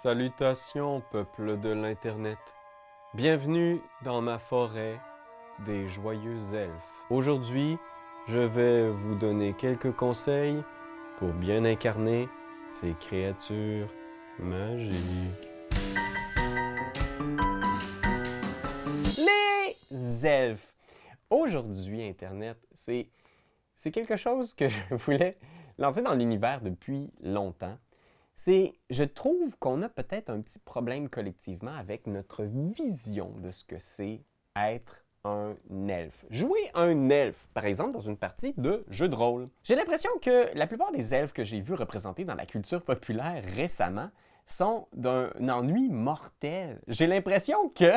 Salutations, peuple de l'Internet. Bienvenue dans ma forêt des joyeux elfes. Aujourd'hui, je vais vous donner quelques conseils pour bien incarner ces créatures magiques. Les elfes! Aujourd'hui, Internet, c'est quelque chose que je voulais lancer dans l'univers depuis longtemps. Je trouve qu'on a peut-être un petit problème collectivement avec notre vision de ce que c'est être un elfe. Jouer un elfe, par exemple, dans une partie de jeu de rôle. J'ai l'impression que la plupart des elfes que j'ai vus représentés dans la culture populaire récemment sont d'un ennui mortel. J'ai l'impression que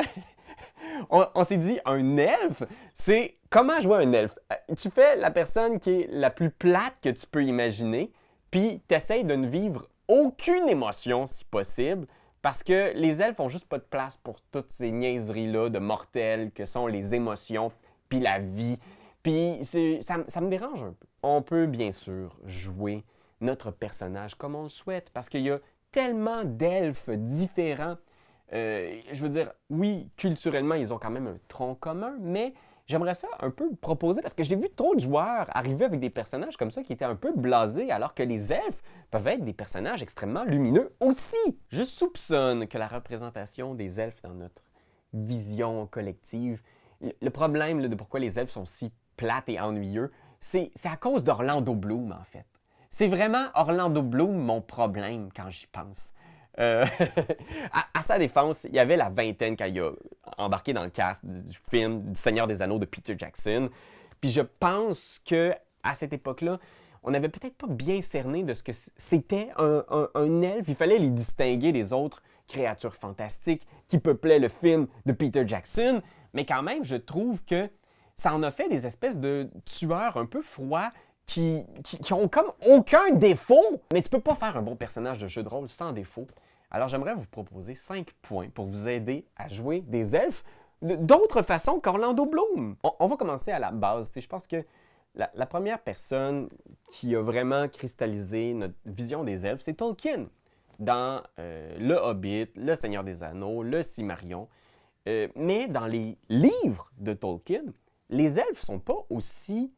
on s'est dit, un elfe, c'est comment jouer un elfe. Tu fais la personne qui est la plus plate que tu peux imaginer, puis tu essaies de ne vivre aucune émotion si possible, parce que les elfes n'ont juste pas de place pour toutes ces niaiseries-là de mortels que sont les émotions, puis la vie. Puis ça me dérange un peu. On peut bien sûr jouer notre personnage comme on le souhaite, parce qu'il y a tellement d'elfes différents. Je veux dire, oui, culturellement, ils ont quand même un tronc commun, mais j'aimerais ça un peu proposer, parce que j'ai vu trop de joueurs arriver avec des personnages comme ça qui étaient un peu blasés, alors que les elfes peuvent être des personnages extrêmement lumineux aussi. Je soupçonne que la représentation des elfes dans notre vision collective, le problème de pourquoi les elfes sont si plates et ennuyeux, c'est à cause d'Orlando Bloom, en fait. C'est vraiment Orlando Bloom mon problème quand j'y pense. À sa défense, il y avait la vingtaine quand il a embarqué dans le cast du film du Seigneur des Anneaux de Peter Jackson. Puis je pense que à cette époque-là, on n'avait peut-être pas bien cerné de ce que c'était un elfe. Il fallait les distinguer des autres créatures fantastiques qui peuplaient le film de Peter Jackson. Mais quand même, je trouve que ça en a fait des espèces de tueurs un peu froids qui ont comme aucun défaut. Mais tu peux pas faire un bon personnage de jeu de rôle sans défaut. Alors j'aimerais vous proposer 5 points pour vous aider à jouer des elfes d'autres façons qu'Orlando Bloom. On va commencer à la base. Je pense que la première personne qui a vraiment cristallisé notre vision des elfes, c'est Tolkien. Dans Le Hobbit, Le Seigneur des Anneaux, Le Silmarillion. Mais dans les livres de Tolkien, les elfes ne sont pas aussi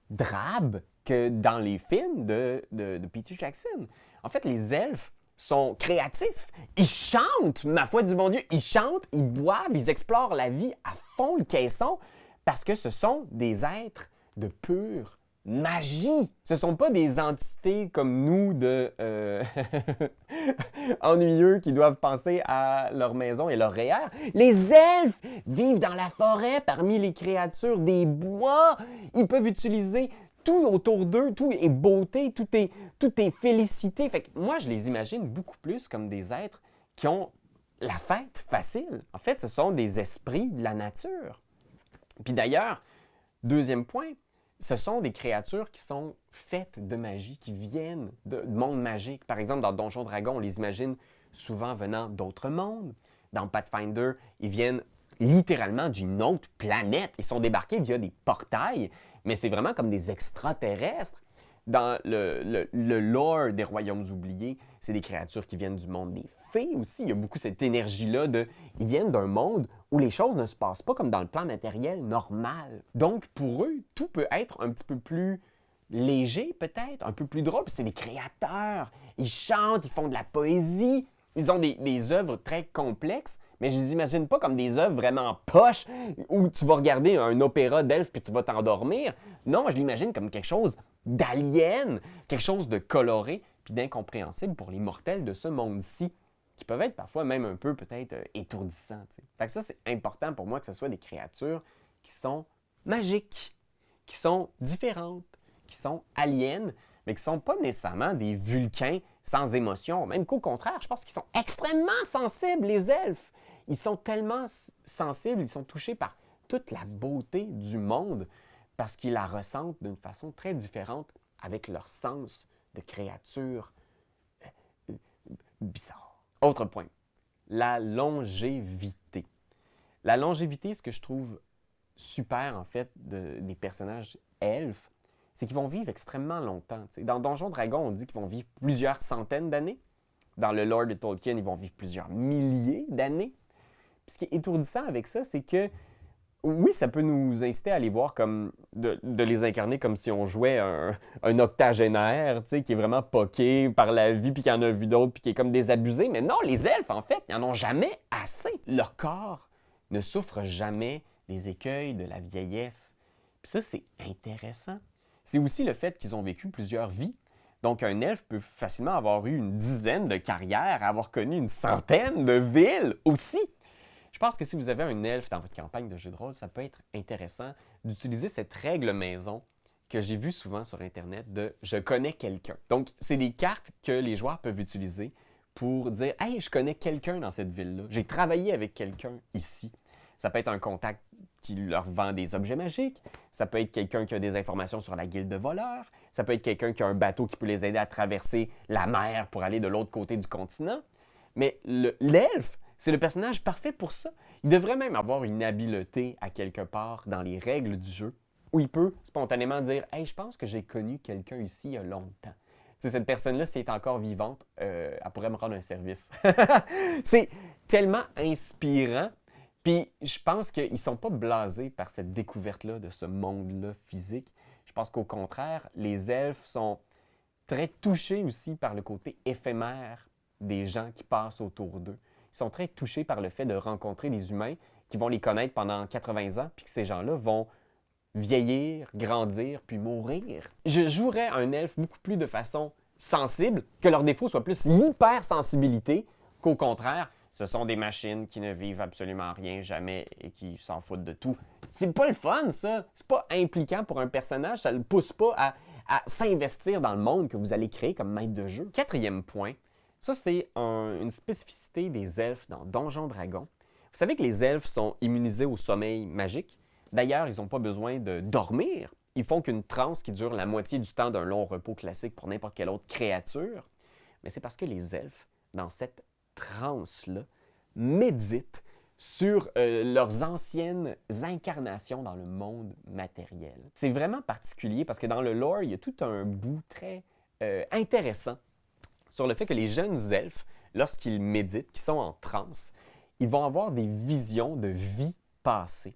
drabes que dans les films de Peter Jackson. En fait, les elfes sont créatifs. Ils chantent, ma foi du bon Dieu, ils chantent, ils boivent, ils explorent la vie à fond le caisson parce que ce sont des êtres de pure magie. Ce ne sont pas des entités comme nous de ennuyeux qui doivent penser à leur maison et leur REER. Les elfes vivent dans la forêt parmi les créatures des bois. Ils peuvent utiliser tout autour d'eux, tout est beauté, tout est félicité. Fait que moi, je les imagine beaucoup plus comme des êtres qui ont la fête facile. En fait, ce sont des esprits de la nature. Puis d'ailleurs, deuxième point, ce sont des créatures qui sont faites de magie, qui viennent de mondes magiques. Par exemple, dans Donjons Dragons, on les imagine souvent venant d'autres mondes. Dans Pathfinder, ils viennent littéralement d'une autre planète. Ils sont débarqués via des portails, mais c'est vraiment comme des extraterrestres. Dans le lore des Royaumes oubliés, c'est des créatures qui viennent du monde des fées aussi. Il y a beaucoup cette énergie-là ils viennent d'un monde où les choses ne se passent pas comme dans le plan matériel normal. Donc, pour eux, tout peut être un petit peu plus léger, peut-être, un peu plus drôle. C'est des créateurs. Ils chantent, ils font de la poésie. Ils ont des œuvres très complexes, mais je les imagine pas comme des œuvres vraiment poches où tu vas regarder un opéra d'elfes puis tu vas t'endormir. Non, je l'imagine comme quelque chose d'alien, quelque chose de coloré puis d'incompréhensible pour les mortels de ce monde-ci, qui peuvent être parfois même un peu peut-être étourdissants. Fait que ça, c'est important pour moi que ce soit des créatures qui sont magiques, qui sont différentes, qui sont aliens, mais qui ne sont pas nécessairement des Vulcains sans émotion. Même qu'au contraire, je pense qu'ils sont extrêmement sensibles, les elfes. Ils sont tellement sensibles, ils sont touchés par toute la beauté du monde parce qu'ils la ressentent d'une façon très différente avec leur sens de créature bizarre. Autre point, la longévité. La longévité, ce que je trouve super, en fait, des personnages elfes, c'est qu'ils vont vivre extrêmement longtemps. T'sais. Dans Donjons Dragons, on dit qu'ils vont vivre plusieurs centaines d'années. dans le lore de Tolkien, ils vont vivre plusieurs milliers d'années. Puis ce qui est étourdissant avec ça, c'est que oui, ça peut nous inciter à les voir comme, de les incarner comme si on jouait un octogénaire, tu sais, qui est vraiment poqué par la vie, puis qui en a vu d'autres, puis qui est comme désabusé. Mais non, les elfes, en fait, ils n'en ont jamais assez. Leur corps ne souffre jamais des écueils de la vieillesse. Puis ça, c'est intéressant. C'est aussi le fait qu'ils ont vécu plusieurs vies. Donc, un elfe peut facilement avoir eu une dizaine de carrières, avoir connu une centaine de villes aussi. Je pense que si vous avez un elfe dans votre campagne de jeu de rôle, ça peut être intéressant d'utiliser cette règle maison que j'ai vue souvent sur Internet de « je connais quelqu'un ». Donc, c'est des cartes que les joueurs peuvent utiliser pour dire « Hey, je connais quelqu'un dans cette ville-là. J'ai travaillé avec quelqu'un ici ». Ça peut être un contact qui leur vend des objets magiques. Ça peut être quelqu'un qui a des informations sur la guilde de voleurs. Ça peut être quelqu'un qui a un bateau qui peut les aider à traverser la mer pour aller de l'autre côté du continent. Mais l'elfe, c'est le personnage parfait pour ça. Il devrait même avoir une habileté à quelque part dans les règles du jeu où il peut spontanément dire « Hey, je pense que j'ai connu quelqu'un ici il y a longtemps. » Tu sais, cette personne-là, si elle est encore vivante, elle pourrait me rendre un service. C'est tellement inspirant. Puis je pense qu'ils ne sont pas blasés par cette découverte-là de ce monde-là physique. Je pense qu'au contraire, les elfes sont très touchés aussi par le côté éphémère des gens qui passent autour d'eux. Ils sont très touchés par le fait de rencontrer des humains qui vont les connaître pendant 80 ans, puis que ces gens-là vont vieillir, grandir, puis mourir. Je jouerais un elfe beaucoup plus de façon sensible, que leur défaut soit plus l'hypersensibilité, qu'au contraire, ce sont des machines qui ne vivent absolument rien, jamais, et qui s'en foutent de tout. C'est pas le fun, ça! C'est pas impliquant pour un personnage, ça le pousse pas à s'investir dans le monde que vous allez créer comme maître de jeu. Quatrième point, ça c'est une spécificité des elfes dans Donjons Dragons. Vous savez que les elfes sont immunisés au sommeil magique. D'ailleurs, ils n'ont pas besoin de dormir. Ils font qu'une transe qui dure la moitié du temps d'un long repos classique pour n'importe quelle autre créature. Mais c'est parce que les elfes, dans cette transe-là, méditent sur leurs anciennes incarnations dans le monde matériel. C'est vraiment particulier parce que dans le lore, il y a tout un bout très intéressant sur le fait que les jeunes elfes, lorsqu'ils méditent, qui sont en transe, ils vont avoir des visions de vie passée,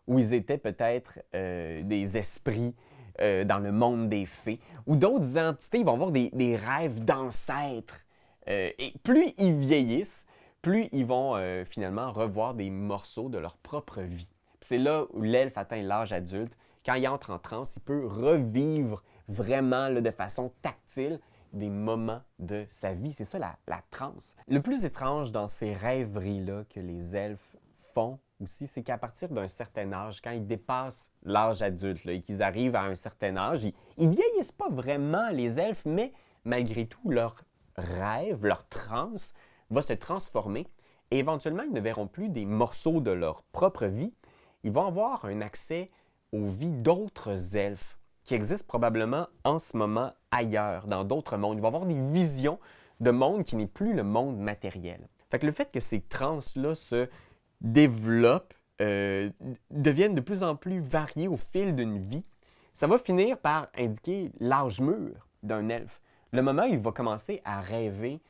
où ils étaient peut-être des esprits dans le monde des fées, ou d'autres entités, ils vont avoir des rêves d'ancêtres. Et plus ils vieillissent, plus ils vont finalement revoir des morceaux de leur propre vie. C'est là où l'elfe atteint l'âge adulte. Quand il entre en transe, il peut revivre vraiment là, de façon tactile des moments de sa vie. C'est ça la transe. Le plus étrange dans ces rêveries-là que les elfes font aussi, c'est qu'à partir d'un certain âge, quand ils dépassent l'âge adulte là, et qu'ils arrivent à un certain âge, ils ne vieillissent pas vraiment, les elfes, mais malgré tout, leur rêve, leur transe va se transformer et éventuellement, ils ne verront plus des morceaux de leur propre vie. Ils vont avoir un accès aux vies d'autres elfes qui existent probablement en ce moment ailleurs, dans d'autres mondes. Ils vont avoir des visions de monde qui n'est plus le monde matériel. Fait que le fait que ces trans-là se développent, deviennent de plus en plus variées au fil d'une vie, ça va finir par indiquer l'âge mûr d'un elfe. Le moment où il va commencer à rêver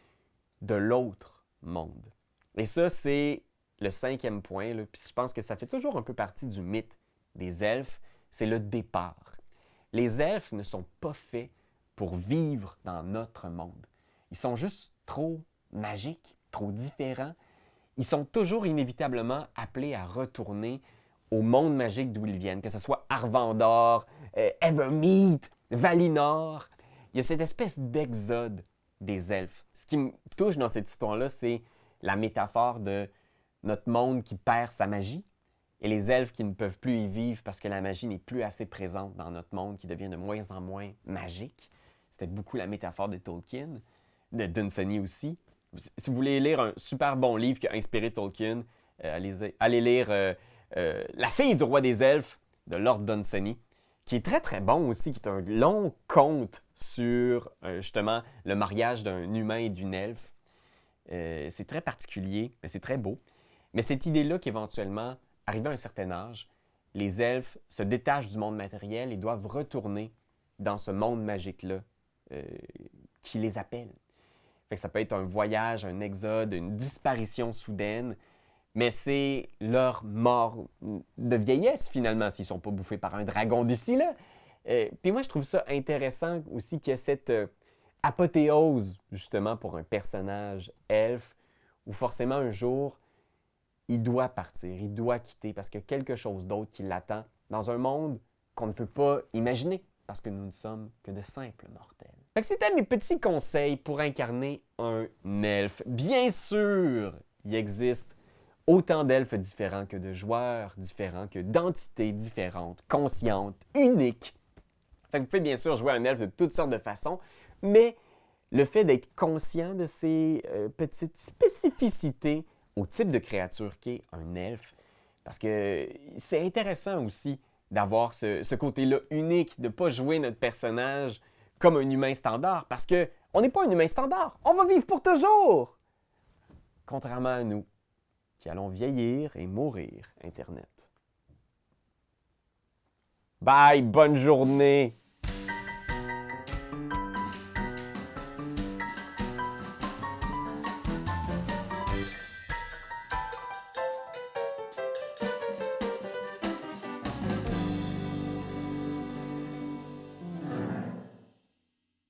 de l'autre monde. Et ça, c'est le cinquième point. Là. Puis je pense que ça fait toujours un peu partie du mythe des elfes, c'est le départ. Les elfes ne sont pas faits pour vivre dans notre monde. Ils sont juste trop magiques, trop différents. Ils sont toujours inévitablement appelés à retourner au monde magique d'où ils viennent, que ce soit Arvandor, Evermeet, Valinor. Il y a cette espèce d'exode des elfes. Ce qui me touche dans cette histoire-là, c'est la métaphore de notre monde qui perd sa magie et les elfes qui ne peuvent plus y vivre parce que la magie n'est plus assez présente dans notre monde, qui devient de moins en moins magique. C'était beaucoup la métaphore de Tolkien, de Dunsany aussi. Si vous voulez lire un super bon livre qui a inspiré Tolkien, allez lire La fille du roi des elfes de Lord Dunsany, qui est très très bon aussi, qui est un long conte sur justement le mariage d'un humain et d'une elfe. C'est très particulier, mais c'est très beau. Mais cette idée-là qu'éventuellement, arrivé à un certain âge, les elfes se détachent du monde matériel et doivent retourner dans ce monde magique-là qui les appelle. Fait que ça peut être un voyage, un exode, une disparition soudaine, mais c'est leur mort de vieillesse finalement, s'ils ne sont pas bouffés par un dragon d'ici là. Puis moi, je trouve ça intéressant aussi qu'il y ait cette apothéose, justement, pour un personnage elfe, où forcément un jour, il doit partir, il doit quitter, parce qu'il y a quelque chose d'autre qui l'attend dans un monde qu'on ne peut pas imaginer, parce que nous ne sommes que de simples mortels. Fait que c'était mes petits conseils pour incarner un elfe. Bien sûr, il existe autant d'elfes différents que de joueurs différents, que d'entités différentes, conscientes, uniques. Fait que vous pouvez bien sûr jouer un elfe de toutes sortes de façons, mais le fait d'être conscient de ces petites spécificités au type de créature qu'est un elfe, parce que c'est intéressant aussi d'avoir ce côté-là unique, de ne pas jouer notre personnage comme un humain standard, parce qu'on n'est pas un humain standard, on va vivre pour toujours! Contrairement à nous, qui allons vieillir et mourir, Internet. Bye, bonne journée!